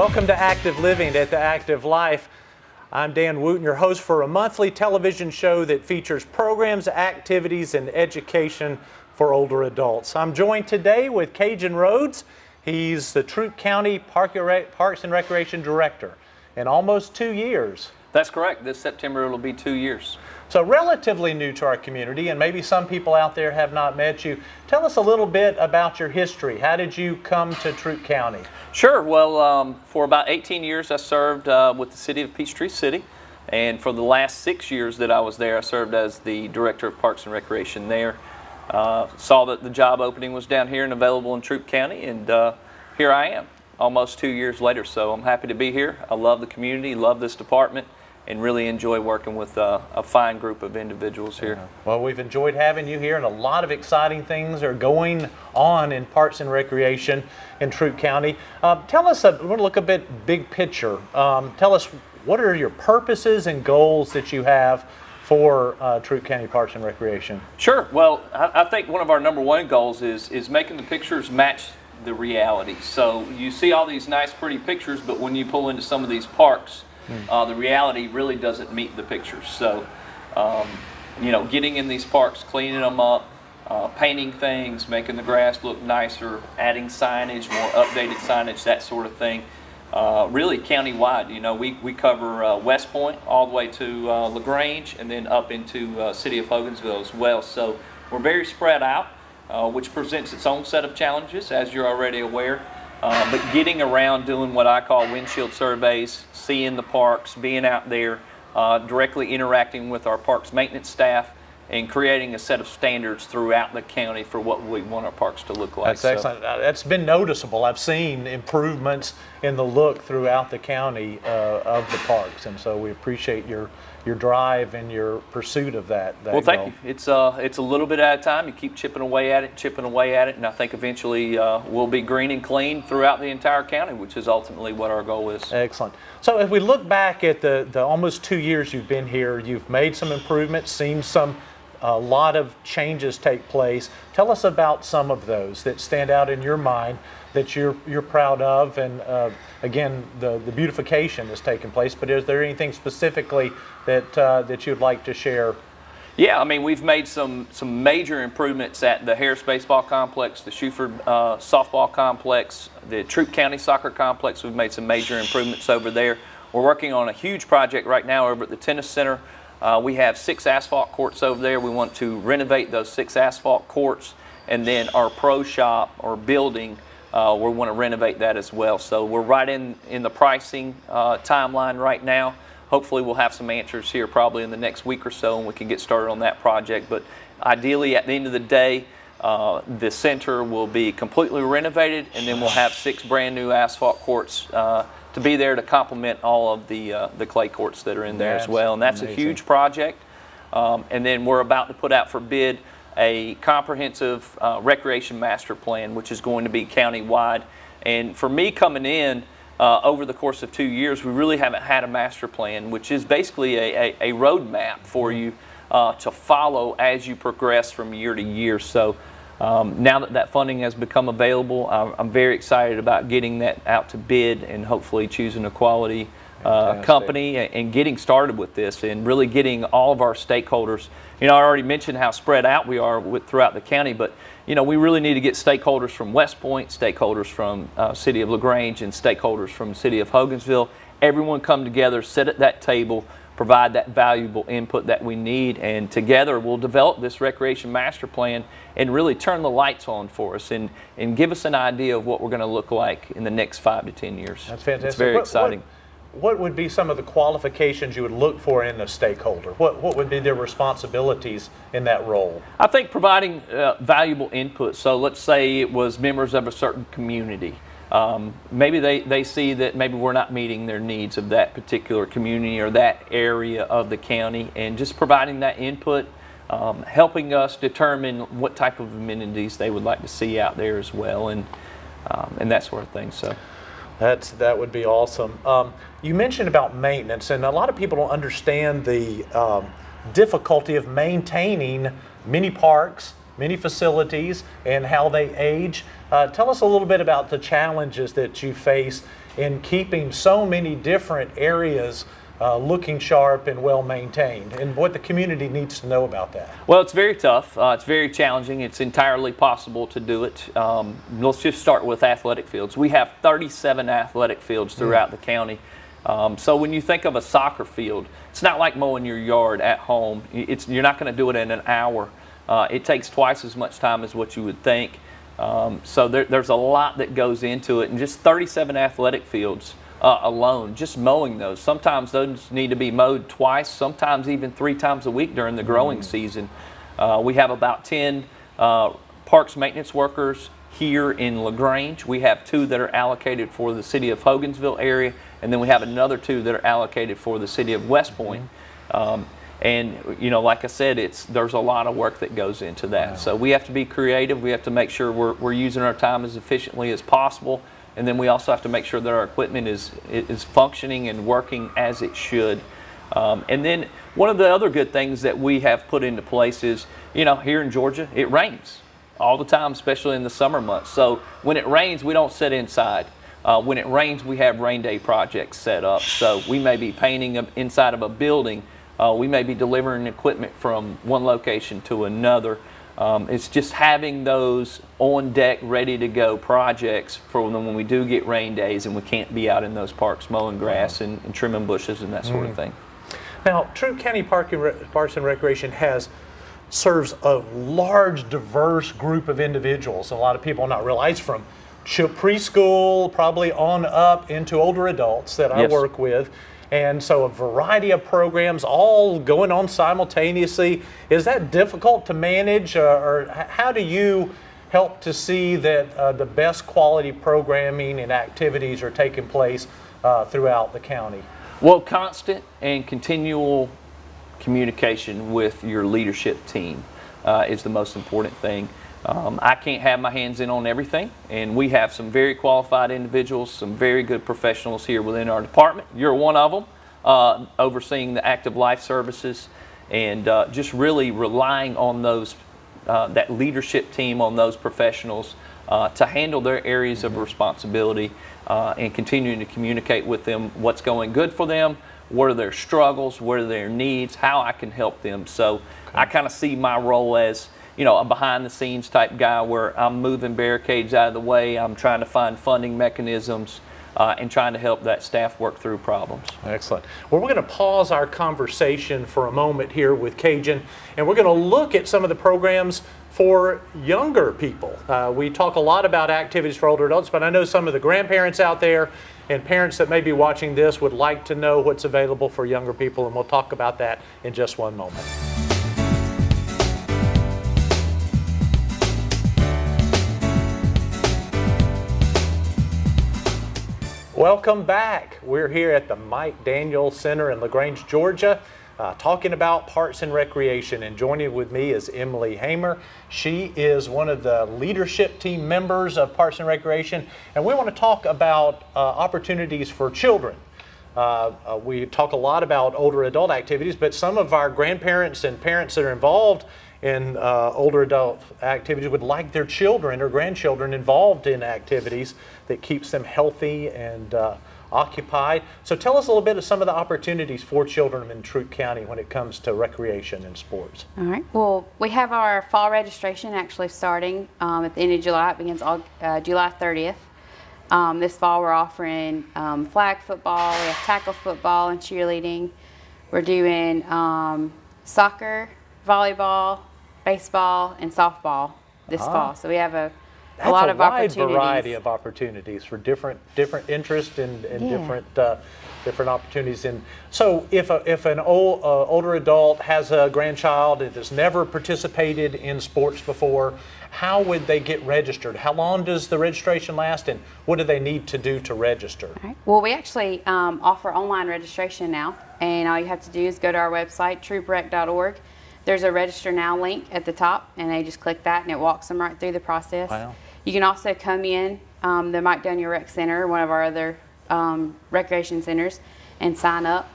Welcome to Active Living at the Active Life. I'm Dan Wooten, your host for a monthly television show that features programs, activities, and education for older adults. I'm joined today with Cajen Rhodes. He's the Troup County Parks and Recreation Director in almost 2 years. That's correct. This September it'll be 2 years. So relatively new to our community, and maybe some people out there have not met you. Tell us a little bit about your history. How did you come to Troup County? Sure. Well, for about 18 years I served with the city of Peachtree City, and for the last 6 years that I was there, I served as the Director of Parks and Recreation there. Saw that the job opening was down here and available in Troup County, and here I am almost 2 years later. So I'm happy to be here. I love the community, love this department, and really enjoy working with a fine group of individuals here. Well, we've enjoyed having you here, and a lot of exciting things are going on in Parks and Recreation in Troup County. Tell us, we're going to look a bit big picture. Tell us, what are your purposes and goals that you have for Troup County Parks and Recreation? Sure. Well, I think one of our number one goals is making the pictures match the reality. So you see all these nice, pretty pictures, but when you pull into some of these parks, the reality really doesn't meet the pictures. So, getting in these parks, cleaning them up, painting things, making the grass look nicer, adding signage, more updated signage, that sort of thing. Really countywide. We cover West Point all the way to LaGrange, and then up into city of Hogansville as well. So we're very spread out, which presents its own set of challenges, as you're already aware. But getting around, doing what I call windshield surveys, seeing the parks, being out there, directly interacting with our parks maintenance staff, and creating a set of standards throughout the county for what we want our parks to look like. That's excellent. That's been noticeable. I've seen improvements in the look throughout the county of the parks, and so we appreciate your drive and your pursuit of that well, thank goal. you. It's a little bit at a time. You keep chipping away at it, and I think eventually we'll be green and clean throughout the entire county, which is ultimately what our goal is. Excellent. So if we look back at the almost 2 years you've been here, you've made some improvements, seen a lot of changes take place. Tell us about some of those that stand out in your mind that you're proud of, and again, the beautification has taken place, but is there anything specifically that you'd like to share? Yeah, I mean, we've made some major improvements at the Harris Baseball Complex, the Shuford Softball Complex, the Troup County Soccer Complex. We've made some major improvements over there. We're working on a huge project right now over at the Tennis Center. We have 6 asphalt courts over there. We want to renovate those 6 asphalt courts, and then our pro shop or building, we want to renovate that as well. So we're right in the pricing timeline right now. Hopefully we'll have some answers here probably in the next week or so, and we can get started on that project. But ideally, at the end of the day, the center will be completely renovated, and then we'll have 6 brand new asphalt courts to be there to complement all of the clay courts that are in there as well. And that's amazing. A huge project. And then we're about to put out for bid a comprehensive recreation master plan, which is going to be countywide. And for me coming in over the course of 2 years, we really haven't had a master plan, which is basically a roadmap for you to follow as you progress from year to year. So now that funding has become available, I'm very excited about getting that out to bid and hopefully choosing a quality company and getting started with this and really getting all of our stakeholders. I already mentioned how spread out we are throughout the county, but we really need to get stakeholders from West Point, stakeholders from City of LaGrange, and stakeholders from City of Hogansville. Everyone come together, sit at that table, provide that valuable input that we need, and together we'll develop this recreation master plan and really turn the lights on for us and give us an idea of what we're going to look like in the next 5 to 10 years. That's fantastic. It's very exciting. What would be some of the qualifications you would look for in a stakeholder? What would be their responsibilities in that role? I think providing valuable input. So let's say it was members of a certain community. Maybe they see that maybe we're not meeting their needs of that particular community or that area of the county, and just providing that input, helping us determine what type of amenities they would like to see out there as well, and that sort of thing. So that would be awesome. You mentioned about maintenance, and a lot of people don't understand the difficulty of maintaining many parks, many facilities, and how they age. Tell us a little bit about the challenges that you face in keeping so many different areas looking sharp and well maintained, and what the community needs to know about that? Well, it's very tough. It's very challenging. It's entirely possible to do it. Let's just start with athletic fields. We have 37 athletic fields throughout the county. So when you think of a soccer field, it's not like mowing your yard at home. You're not going to do it in an hour. It takes twice as much time as what you would think. So there's a lot that goes into it, and just 37 athletic fields alone, just mowing those. Sometimes those need to be mowed twice, sometimes even 3 times a week during the growing season. We have about 10 parks maintenance workers here in LaGrange. We have 2 that are allocated for the city of Hogansville area, and then we have another 2 that are allocated for the city of West Point. And like I said, there's a lot of work that goes into that. Wow. So we have to be creative. We have to make sure we're using our time as efficiently as possible. And then we also have to make sure that our equipment is functioning and working as it should. And then one of the other good things that we have put into place is, here in Georgia, it rains all the time, especially in the summer months. So when it rains, we don't sit inside. When it rains, we have rain day projects set up. So we may be painting inside of a building. We may be delivering equipment from one location to another. It's just having those on deck, ready to go projects for when we do get rain days and we can't be out in those parks mowing grass and trimming bushes and that sort of thing. Now, Troup County Parks and Recreation serves a large, diverse group of individuals. A lot of people not realize, from preschool probably on up into older adults that I work with. And so a variety of programs all going on simultaneously. Is that difficult to manage, or how do you help to see that the best quality programming and activities are taking place throughout the county? Well, constant and continual communication with your leadership team is the most important thing. I can't have my hands in on everything, and we have some very qualified individuals, some very good professionals here within our department. You're one of them, overseeing the active life services, and just really relying on those that leadership team, on those professionals to handle their areas of responsibility, and continuing to communicate with them what's going good for them, what are their struggles, what are their needs, how I can help them. So I kind of see my role as a behind-the-scenes type guy, where I'm moving barricades out of the way. I'm trying to find funding mechanisms and trying to help that staff work through problems. Excellent. Well, we're going to pause our conversation for a moment here with Cajen, and we're going to look at some of the programs for younger people. We talk a lot about activities for older adults, but I know some of the grandparents out there and parents that may be watching this would like to know what's available for younger people, and we'll talk about that in just one moment. Welcome back. We're here at the Mike Daniel Center in LaGrange, Georgia, talking about Parks and Recreation. And joining with me is Emily Hamer. She is one of the leadership team members of Parks and Recreation. And we want to talk about opportunities for children. We talk a lot about older adult activities, but some of our grandparents and parents that are involved in older adult activities would like their children or grandchildren involved in activities that keeps them healthy and occupied. So tell us a little bit of some of the opportunities for children in Troup County when it comes to recreation and sports. All right. Well, we have our fall registration actually starting at the end of July. It begins July 30th. This fall we're offering flag football, we have tackle football and cheerleading. We're doing soccer, volleyball, baseball, and softball this fall. So we have a lot of opportunities. That's a wide variety of opportunities for different interests and different opportunities. And so if an older adult has a grandchild that has never participated in sports before, how would they get registered? How long does the registration last, and what do they need to do to register? All right. Well, we actually offer online registration now, and all you have to do is go to our website, trouprec.org. There's a register now link at the top, and they just click that and it walks them right through the process. Wow. You can also come in the Mike Daniel Rec Center, one of our other recreation centers, and sign up.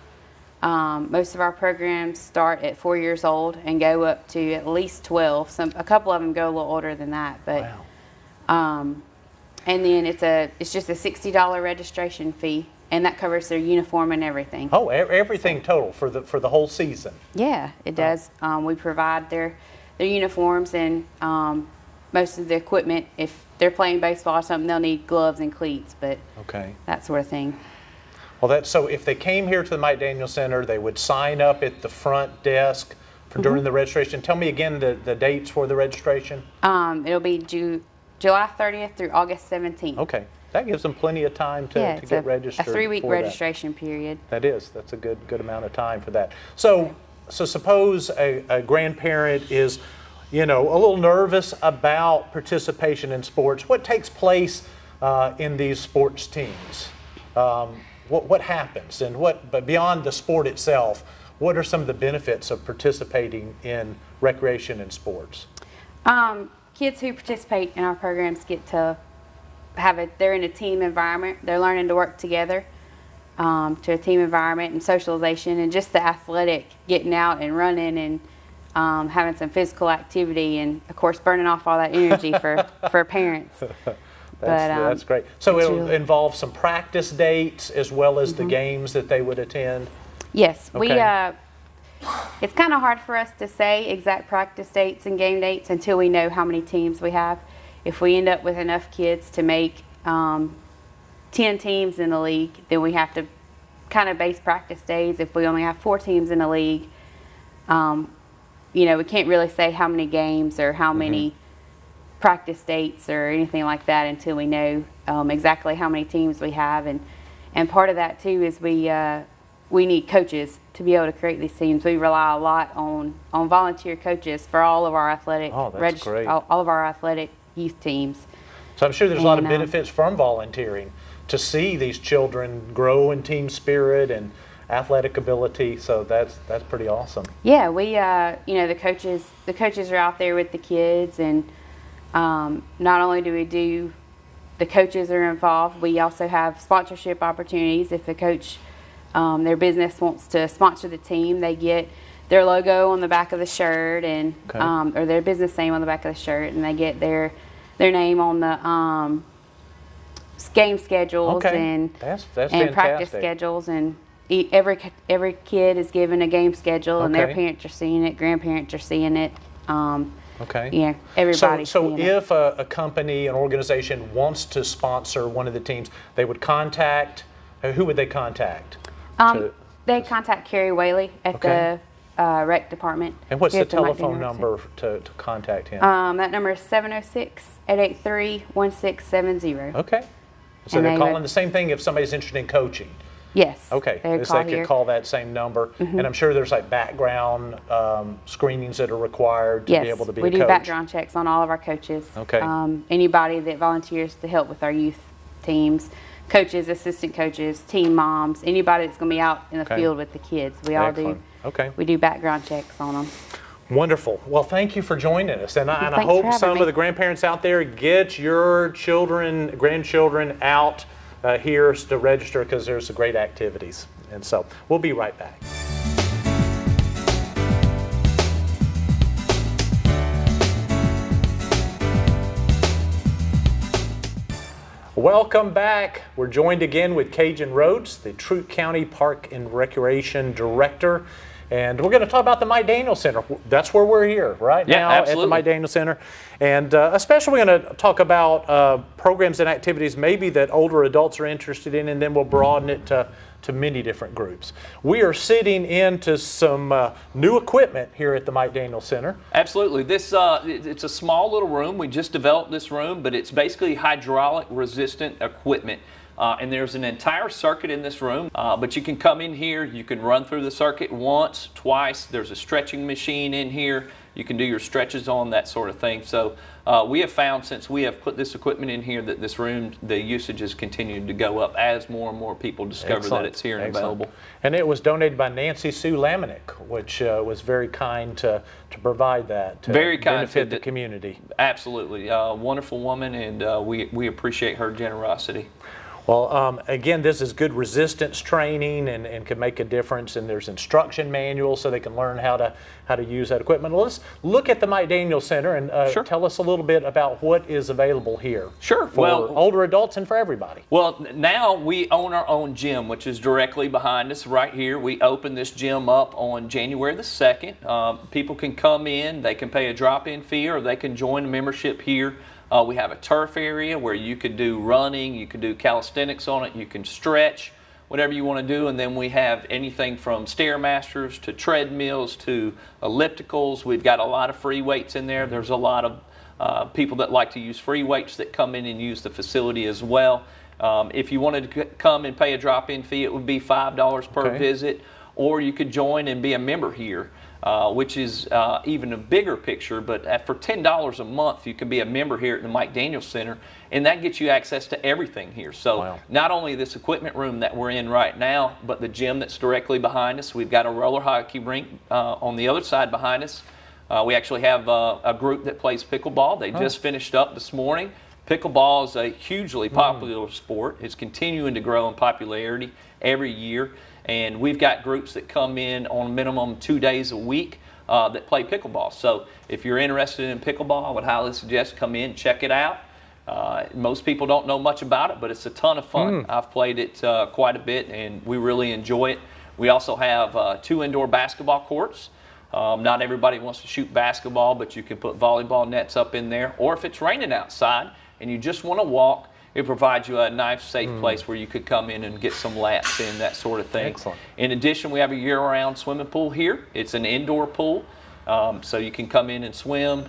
Most of our programs start at 4 years old and go up to at least 12. A couple of them go a little older than that, but wow. And then it's just a $60 registration fee, and that covers their uniform and everything. Oh, everything total for the whole season. Yeah, it does. We provide their uniforms and most of the equipment. If they're playing baseball or something, they'll need gloves and cleats, but that sort of thing. Well, so if they came here to the Mike Daniel Center, they would sign up at the front desk during the registration. Tell me again the dates for the registration. It'll be July 30th through August 17th. Okay, that gives them plenty of time to get registered. A 3-week registration period. That's a good amount of time for that. So suppose a grandparent is, a little nervous about participation in sports. What takes place in these sports teams? What happens, but beyond the sport itself, what are some of the benefits of participating in recreation and sports? Kids who participate in our programs get to they're in a team environment. They're learning to work together to a team environment and socialization, and just the athletic, getting out and running and having some physical activity, and of course burning off all that energy for parents. That's great. So it'll involve some practice dates as well as the games that they would attend? Yes. Okay. It's kind of hard for us to say exact practice dates and game dates until we know how many teams we have. If we end up with enough kids to make 10 teams in the league, then we have to kind of base practice days. If we only have 4 teams in the league, we can't really say how many games or how many practice dates or anything like that until we know exactly how many teams we have. And part of that too is we need coaches to be able to create these teams. We rely a lot on volunteer coaches for all of our athletic all of our athletic youth teams. So I'm sure there's a lot of benefits from volunteering to see these children grow in team spirit and athletic ability. So that's pretty awesome. Yeah, we the coaches are out there with the kids, and not only do the coaches are involved, we also have sponsorship opportunities. If a coach their business wants to sponsor the team, they get their logo on the back of the shirt and or their business name on the back of the shirt, and they get their name on the game schedules and practice schedules, and every kid is given a game schedule, and their parents are seeing it, grandparents are seeing it. Yeah, everybody's seeing it. So if a company, an organization wants to sponsor one of the teams, they would contact, who would they contact? They contact Kerry Whaley at the rec department. And what's the telephone number to contact him? That number is 706-883-1670. Okay. So they're calling the same thing if somebody's interested in coaching? Yes. Okay. They could call that same number. And I'm sure there's like background screenings that are required to be able to be a coach. We do background checks on all of our coaches. Okay. Anybody that volunteers to help with our youth teams. Coaches, assistant coaches, team moms, anybody that's going to be out in the field with the kids. We all do. Okay. We do background checks on them. Wonderful. Well, thank you for joining us. And I hope some of the grandparents out there get your grandchildren out here to register, because there's great activities. And so we'll be right back. Welcome back. We're joined again with Cajen Rhodes, the Troup County Park and Recreation Director. And we're going to talk about the Mike Daniel Center. That's where we're here right now, at the Mike Daniel Center. And especially we're going to talk about programs and activities maybe that older adults are interested in, and then we'll broaden it to many different groups. We are sitting into some new equipment here at the Mike Daniel Center. Absolutely. This it's a small little room. We just developed this room, but it's basically hydraulic resistant equipment. And there's an entire circuit in this room, but you can come in here, you can run through the circuit once, twice. There's a stretching machine in here. You can do your stretches on, that sort of thing. So we have found, since we have put this equipment in here, that this room, the usage has continued to go up as more and more people discover that it's here and available. And it was donated by Nancy Sue Lamanick, which was very kind to provide that to benefit the community. Absolutely. Wonderful woman, and we appreciate her generosity. Well, again, this is good resistance training and can make a difference. And there's instruction manuals so they can learn how to use that equipment. Well, let's look at the Mike Daniels Center and Sure. tell us a little bit about what is available here. Sure. For older adults and for everybody. Well, now we own our own gym, which is directly behind us right here. We opened this gym up on January the 2nd. People can come in, they can pay a drop-in fee, or they can join a membership here. We have a turf area where you can do running, you can do calisthenics on it, you can stretch, whatever you want to do. And then we have anything from Stairmasters to treadmills to ellipticals. We've got a lot of free weights in there. There's a lot of people that like to use free weights that come in and use the facility as well. If you wanted to come and pay a drop-in fee, it would be $5 per visit, or you could join and be a member here. Which is even a bigger picture, but for $10 a month, you can be a member here at the Mike Daniels Center, and that gets you access to everything here. So not only this equipment room that we're in right now, but the gym that's directly behind us. We've got a roller hockey rink on the other side behind us. We actually have a group that plays pickleball. They just finished up this morning. Pickleball is a hugely popular sport. It's continuing to grow in popularity every year. And we've got groups that come in on a minimum 2 days a week that play pickleball. So if you're interested in pickleball, I would highly suggest come in, check it out. Most people don't know much about it, but it's a ton of fun. I've played it quite a bit, and we really enjoy it. We also have 2 indoor basketball courts. Not everybody wants to shoot basketball, but you can put volleyball nets up in there. Or if it's raining outside and you just want to walk, it provides you a nice, safe place where you could come in and get some laps in, that sort of thing. Excellent. In addition, we have a year-round swimming pool here. It's an indoor pool, so you can come in and swim.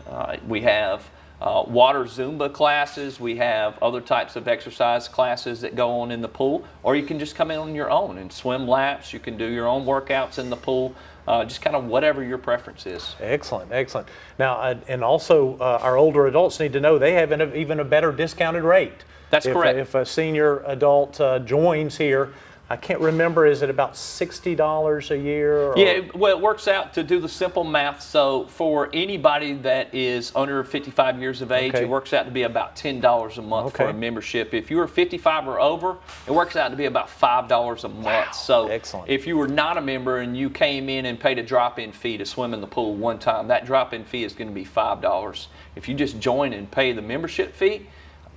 We have water Zumba classes. We have other types of exercise classes that go on in the pool, or you can just come in on your own and swim laps. You can do your own workouts in the pool. Just kind of whatever your preference is. Excellent, excellent. Now, and also our older adults need to know they have even a better discounted rate. That's correct. If a senior adult joins here, I can't remember, is it about $60 a year? Or? Yeah, well, it works out to do the simple math. So for anybody that is under 55 years of age, it works out to be about $10 a month for a membership. If you are 55 or over, it works out to be about $5 a month. Wow. So excellent. If you were not a member and you came in and paid a drop-in fee to swim in the pool one time, that drop-in fee is going to be $5. If you just join and pay the membership fee,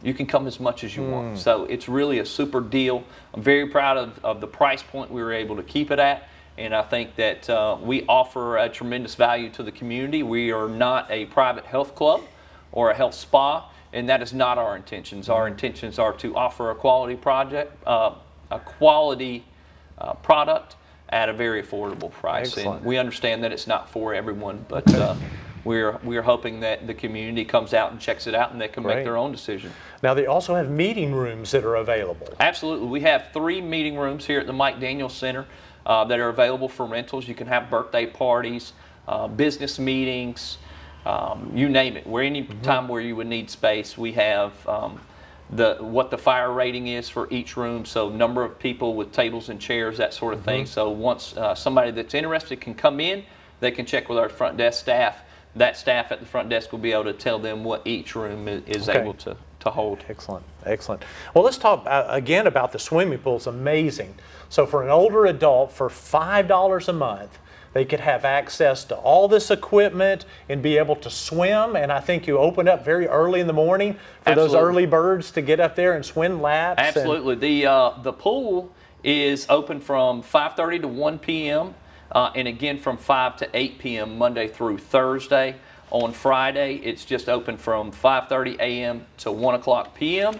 you can come as much as you want. So it's really a super deal. I'm very proud of the price point we were able to keep it at. And I think that we offer a tremendous value to the community. We are not a private health club or a health spa, and that is not our intentions. Our intentions are to offer a quality product at a very affordable price. Excellent. And we understand that it's not for everyone, but we're hoping that the community comes out and checks it out and they can make their own decision. Now, they also have meeting rooms that are available. Absolutely. We have 3 meeting rooms here at the Mike Daniels Center that are available for rentals. You can have birthday parties, business meetings, you name it. Any time where you would need space, we have what the fire rating is for each room, so number of people with tables and chairs, that sort of thing. So once somebody that's interested can come in, they can check with our front desk staff. That staff at the front desk will be able to tell them what each room is able to hold. Excellent, excellent. Well, let's talk again about the swimming pool. It's amazing. So for an older adult, for $5 a month, they could have access to all this equipment and be able to swim. And I think you open up very early in the morning for those early birds to get up there and swim laps. Absolutely. The pool is open from 5:30 to 1 p.m. And again from 5 to 8 p.m. Monday through Thursday. On Friday, it's just open from 5:30 a.m. to 1 o'clock p.m.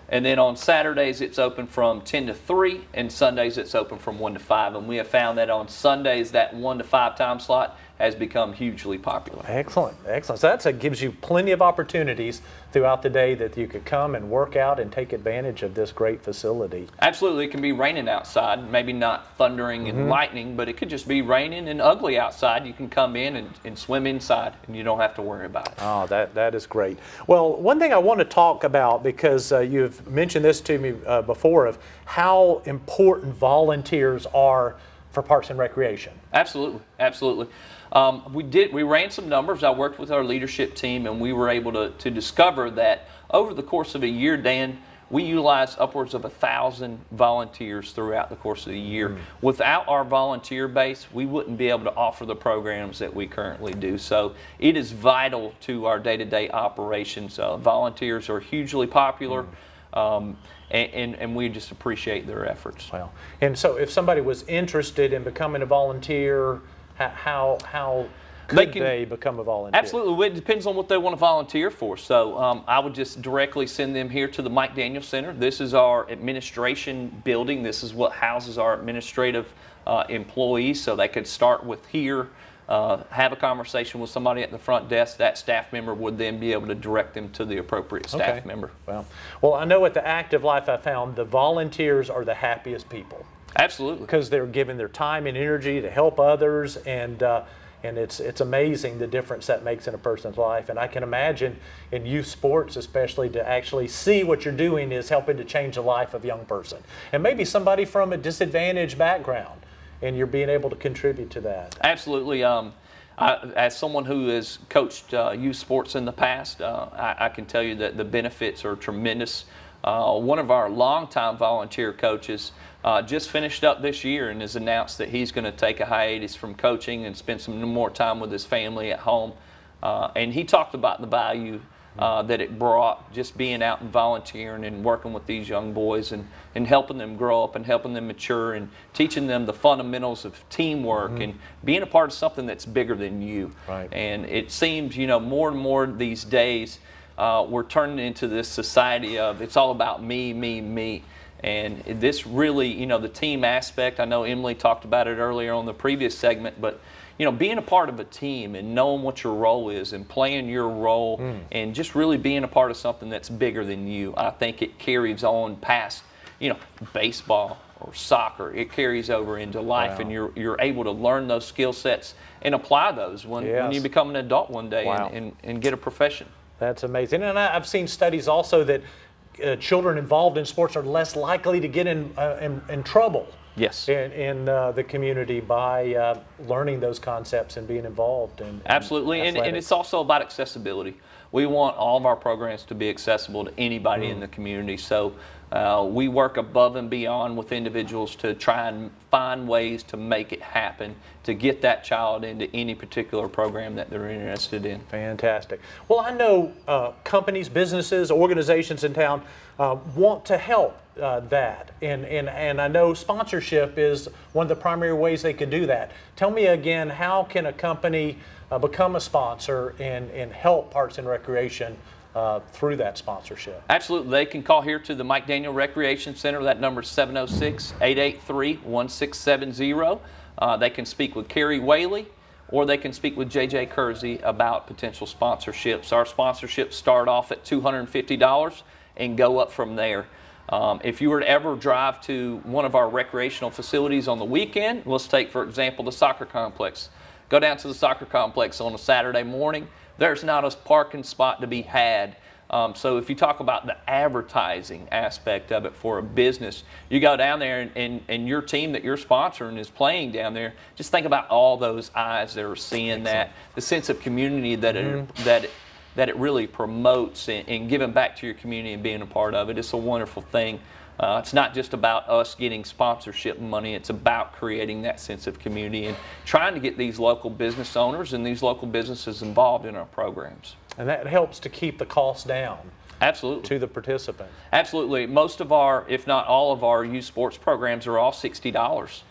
And then on Saturdays, it's open from 10 to 3, and Sundays, it's open from 1 to 5. And we have found that on Sundays, that 1 to 5 time slot has become hugely popular. Excellent, excellent. So that gives you plenty of opportunities throughout the day that you could come and work out and take advantage of this great facility. Absolutely. It can be raining outside, maybe not thundering and lightning, but it could just be raining and ugly outside. You can come in and swim inside, and you don't have to worry about it. Oh, that is great. Well, one thing I want to talk about, because you've mentioned this to me before, of how important volunteers are for Parks and Recreation. Absolutely, absolutely. We ran some numbers. I worked with our leadership team, and we were able to discover that over the course of a year, Dan, we utilize upwards of 1,000 volunteers throughout the course of the year. Without our volunteer base, we wouldn't be able to offer the programs that we currently do. So it is vital to our day-to-day operations. Volunteers are hugely popular, and we just appreciate their efforts. Well, and so if somebody was interested in becoming a volunteer, how could they become a volunteer? Absolutely. It depends on what they want to volunteer for. So I would just directly send them here to the Mike Daniels Center. This is our administration building. This is what houses our administrative employees. So they could start with here, have a conversation with somebody at the front desk. That staff member would then be able to direct them to the appropriate staff member. Well, I know at the Active Life I found the volunteers are the happiest people. Absolutely. Because they're giving their time and energy to help others, and it's amazing the difference that makes in a person's life. And I can imagine in youth sports especially, to actually see what you're doing is helping to change the life of a young person. And maybe somebody from a disadvantaged background, and you're being able to contribute to that. Absolutely. As someone who has coached youth sports in the past, I can tell you that the benefits are tremendous. One of our longtime volunteer coaches just finished up this year and has announced that he's going to take a hiatus from coaching and spend some more time with his family at home. And he talked about the value that it brought, just being out and volunteering and working with these young boys and helping them grow up and helping them mature and teaching them the fundamentals of teamwork and being a part of something that's bigger than you. Right. And it seems, more and more these days, we're turning into this society of it's all about me, me, me. And this really, the team aspect, I know Emily talked about it earlier on the previous segment, but, being a part of a team and knowing what your role is and playing your role and just really being a part of something that's bigger than you, I think it carries on past, baseball or soccer. It carries over into life, and you're able to learn those skill sets and apply those when you become an adult one day and get a profession. That's amazing. And I've seen studies also that children involved in sports are less likely to get in trouble. Yes. In the community by learning those concepts and being involved. Absolutely. And it's also about accessibility. We want all of our programs to be accessible to anybody in the community. So we work above and beyond with individuals to try and find ways to make it happen, to get that child into any particular program that they're interested in. Fantastic. Well, I know companies, businesses, organizations in town want to help that. And I know sponsorship is one of the primary ways they could do that. Tell me again, how can a company become a sponsor and help Parks and Recreation through that sponsorship? Absolutely. They can call here to the Mike Daniel Recreation Center. That number is 706-883-1670. They can speak with Carrie Whaley, or they can speak with J.J. Kersey about potential sponsorships. Our sponsorships start off at $250 and go up from there. If you were to ever drive to one of our recreational facilities on the weekend, let's take, for example, the soccer complex. Go down to the soccer complex on a Saturday morning. There's not a parking spot to be had. So if you talk about the advertising aspect of it for a business, you go down there and your team that you're sponsoring is playing down there, just think about all those eyes that are seeing that, the sense of community that it really promotes and giving back to your community and being a part of it. It's a wonderful thing. It's not just about us getting sponsorship money. It's about creating that sense of community and trying to get these local business owners and these local businesses involved in our programs. And that helps to keep the costs down. Absolutely. To the participant. Absolutely. Most of our, if not all of our youth sports programs are all $60.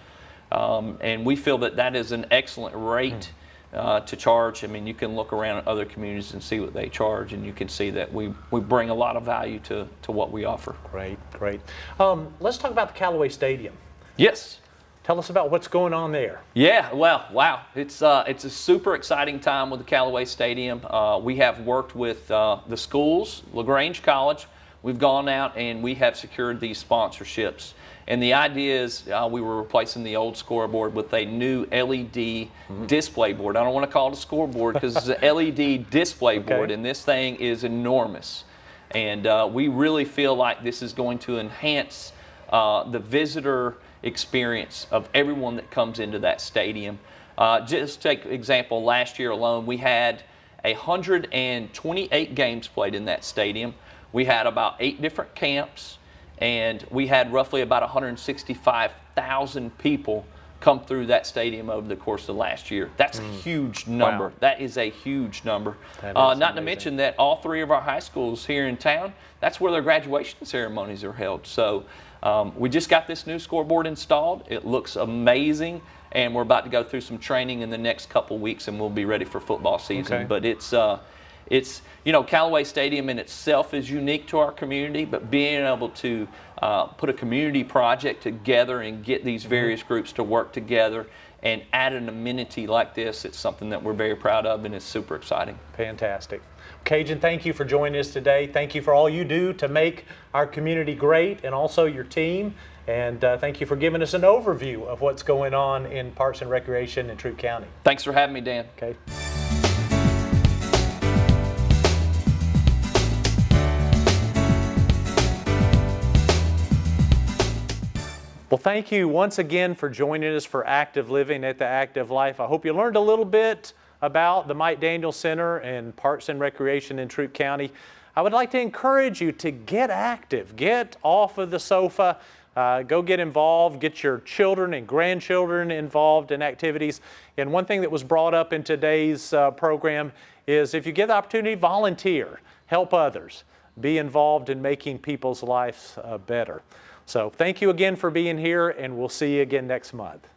And we feel that that is an excellent rate to charge. I mean, you can look around at other communities and see what they charge, and you can see that we bring a lot of value to what we offer. Great, great. Let's talk about the Callaway Stadium. Yes. Tell us about what's going on there. Yeah, well, wow. It's a super exciting time with the Callaway Stadium. We have worked with the schools, LaGrange College. We've gone out and we have secured these sponsorships. And the idea is we were replacing the old scoreboard with a new LED display board. I don't want to call it a scoreboard because it's an LED display board, and this thing is enormous. And we really feel like this is going to enhance the visitor experience of everyone that comes into that stadium. Just take example, last year alone, we had 128 games played in that stadium. We had about 8 different camps, and we had roughly about 165,000 people come through that stadium over the course of last year. That's a huge number. Wow. That is a huge number. That is not to mention that all 3 of our high schools here in town, that's where their graduation ceremonies are held. So we just got this new scoreboard installed. It looks amazing, and we're about to go through some training in the next couple weeks, and we'll be ready for football season. Okay. But it's Callaway Stadium in itself is unique to our community, but being able to put a community project together and get these various groups to work together and add an amenity like this, it's something that we're very proud of, and it's super exciting. Fantastic. Cajen, thank you for joining us today. Thank you for all you do to make our community great, and also your team. And thank you for giving us an overview of what's going on in Parks and Recreation in Troup County. Thanks for having me, Dan. Okay. Well, thank you once again for joining us for Active Living at the Active Life. I hope you learned a little bit about the Mike Daniels Center and Parks and Recreation in Troup County. I would like to encourage you to get active, get off of the sofa, go get involved, get your children and grandchildren involved in activities. And one thing that was brought up in today's program is if you get the opportunity, volunteer, help others, be involved in making people's lives better. So thank you again for being here, and we'll see you again next month.